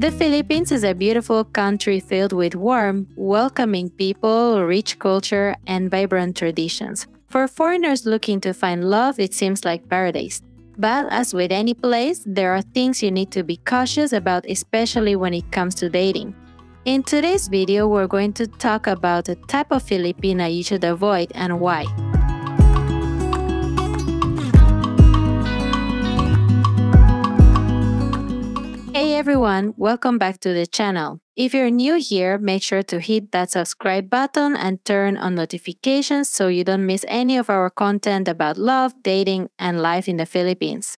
The Philippines is a beautiful country filled with warm, welcoming people, rich culture, and vibrant traditions. For foreigners looking to find love, it seems like paradise. But as with any place, there are things you need to be cautious about, especially when it comes to dating. In today's video, we're going to talk about the type of Filipina you should avoid and why. Hey everyone, welcome back to the channel. If you're new here, make sure to hit that subscribe button and turn on notifications so you don't miss any of our content about love, dating, and life in the Philippines.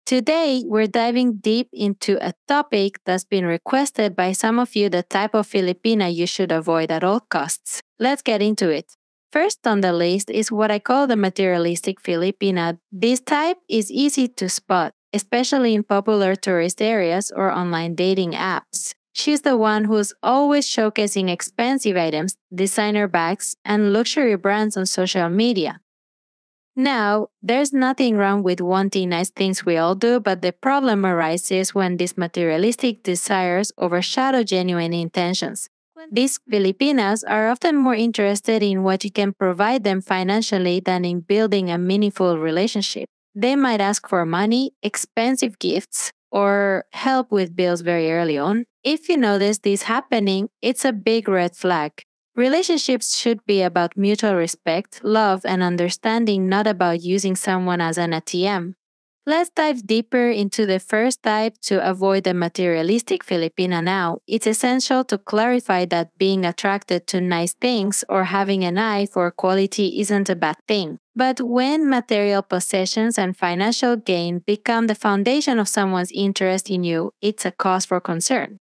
Today, we're diving deep into a topic that's been requested by some of you, the type of Filipina you should avoid at all costs. Let's get into it. First on the list is what I call the materialistic Filipina. This type is easy to spot, especially in popular tourist areas or online dating apps. She's the one who's always showcasing expensive items, designer bags, and luxury brands on social media. Now, there's nothing wrong with wanting nice things, we all do, but the problem arises when these materialistic desires overshadow genuine intentions. These Filipinas are often more interested in what you can provide them financially than in building a meaningful relationship. They might ask for money, expensive gifts, or help with bills very early on. If you notice this happening, it's a big red flag. Relationships should be about mutual respect, love, and understanding, not about using someone as an ATM. Let's dive deeper into the first type to avoid the materialistic Filipina now. It's essential to clarify that being attracted to nice things or having an eye for quality isn't a bad thing. But when material possessions and financial gain become the foundation of someone's interest in you, it's a cause for concern.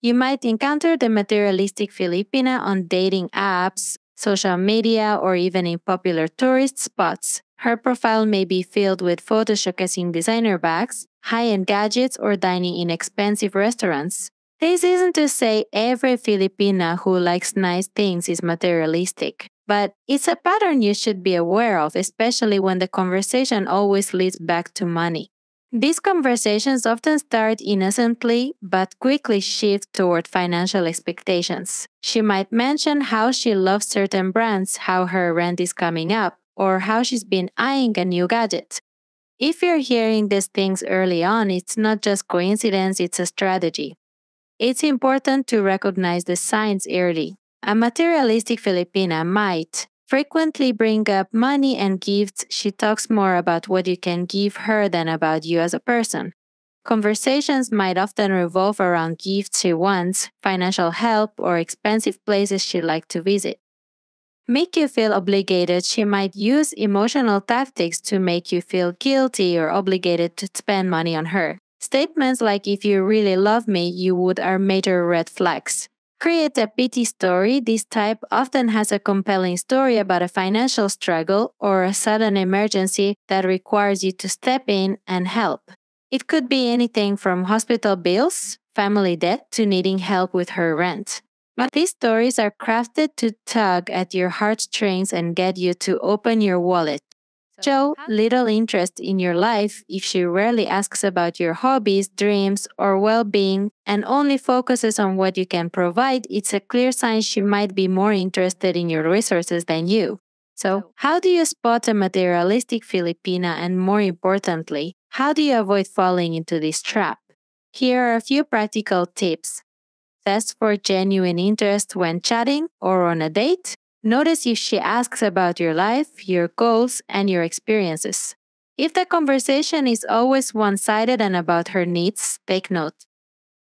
You might encounter the materialistic Filipina on dating apps, social media, or even in popular tourist spots. Her profile may be filled with photos showcasing designer bags, high-end gadgets, or dining in expensive restaurants. This isn't to say every Filipina who likes nice things is materialistic, but it's a pattern you should be aware of, especially when the conversation always leads back to money. These conversations often start innocently but quickly shift toward financial expectations. She might mention how she loves certain brands, how her rent is coming up, or how she's been eyeing a new gadget. If you're hearing these things early on, it's not just coincidence, it's a strategy. It's important to recognize the signs early. A materialistic Filipina might frequently bring up money and gifts. She talks more about what you can give her than about you as a person. Conversations might often revolve around gifts she wants, financial help, or expensive places she'd like to visit. Make you feel obligated. She might use emotional tactics to make you feel guilty or obligated to spend money on her. Statements like, "If you really love me, you would," are major red flags. Create a pity story. This type often has a compelling story about a financial struggle or a sudden emergency that requires you to step in and help. It could be anything from hospital bills, family debt, to needing help with her rent. But these stories are crafted to tug at your heartstrings and get you to open your wallet. Show little interest in your life if she rarely asks about your hobbies, dreams, or well-being and only focuses on what you can provide. It's a clear sign she might be more interested in your resources than you. So, how do you spot a materialistic Filipina, and more importantly, how do you avoid falling into this trap? Here are a few practical tips. Test for genuine interest when chatting or on a date. Notice if she asks about your life, your goals, and your experiences. If the conversation is always one-sided and about her needs, take note.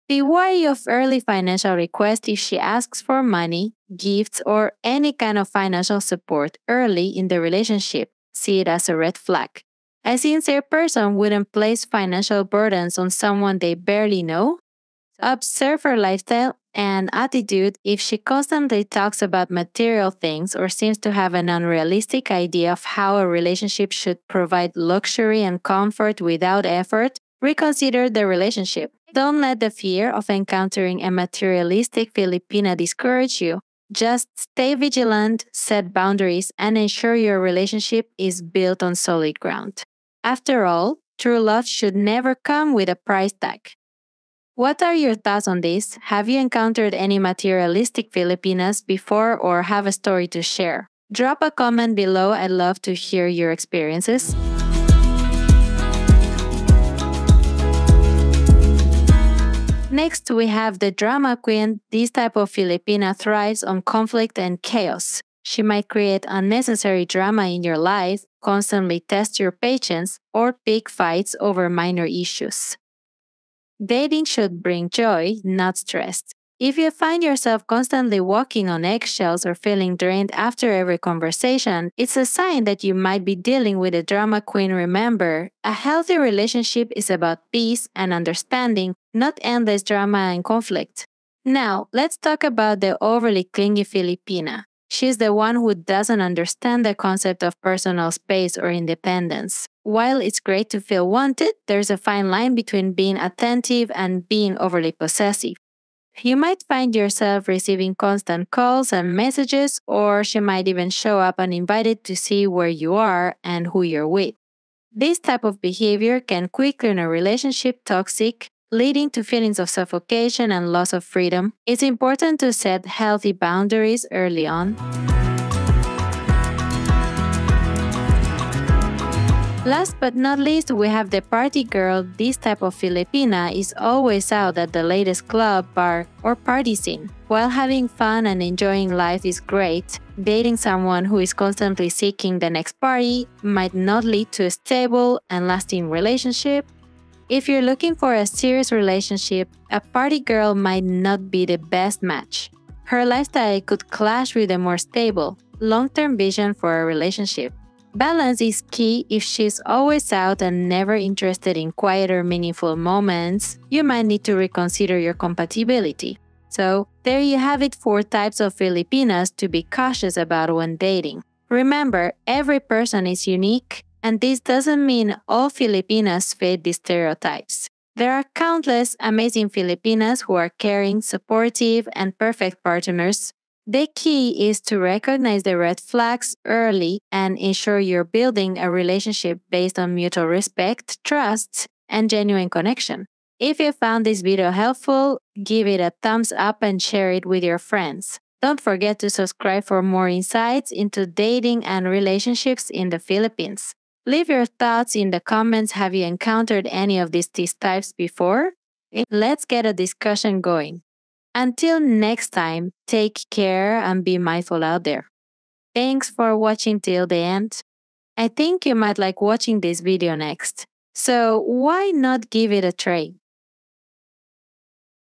Be wary of early financial requests. If she asks for money, gifts, or any kind of financial support early in the relationship, see it as a red flag. A sincere person wouldn't place financial burdens on someone they barely know. Observe her lifestyle and attitude. If she constantly talks about material things or seems to have an unrealistic idea of how a relationship should provide luxury and comfort without effort, reconsider the relationship. Don't let the fear of encountering a materialistic Filipina discourage you. Just stay vigilant, set boundaries, and ensure your relationship is built on solid ground. After all, true love should never come with a price tag. What are your thoughts on this? Have you encountered any materialistic Filipinas before or have a story to share? Drop a comment below. I'd love to hear your experiences. Next, we have the drama queen. This type of Filipina thrives on conflict and chaos. She might create unnecessary drama in your life, constantly test your patience, or pick fights over minor issues. Dating should bring joy, not stress. If you find yourself constantly walking on eggshells or feeling drained after every conversation, it's a sign that you might be dealing with a drama queen. Remember, a healthy relationship is about peace and understanding, not endless drama and conflict. Now, let's talk about the overly clingy Filipina. She's the one who doesn't understand the concept of personal space or independence. While it's great to feel wanted, there's a fine line between being attentive and being overly possessive. You might find yourself receiving constant calls and messages, or she might even show up uninvited to see where you are and who you're with. This type of behavior can quickly turn a relationship toxic, leading to feelings of suffocation and loss of freedom. It's important to set healthy boundaries early on. Last but not least, we have the party girl. This type of Filipina is always out at the latest club, bar, or party scene. While having fun and enjoying life is great, dating someone who is constantly seeking the next party might not lead to a stable and lasting relationship. If you're looking for a serious relationship, a party girl might not be the best match. Her lifestyle could clash with a more stable, long-term vision for a relationship. Balance is key. If she's always out and never interested in quieter, meaningful moments, you might need to reconsider your compatibility. So, there you have it, 4 types of Filipinas to be cautious about when dating. Remember, every person is unique, and this doesn't mean all Filipinas fit these stereotypes. There are countless amazing Filipinas who are caring, supportive, and perfect partners. The key is to recognize the red flags early and ensure you're building a relationship based on mutual respect, trust, and genuine connection. If you found this video helpful, give it a thumbs up and share it with your friends. Don't forget to subscribe for more insights into dating and relationships in the Philippines. Leave your thoughts in the comments. Have you encountered any of these types before? Let's get a discussion going. Until next time, take care and be mindful out there. Thanks for watching till the end. I think you might like watching this video next. So why not give it a try?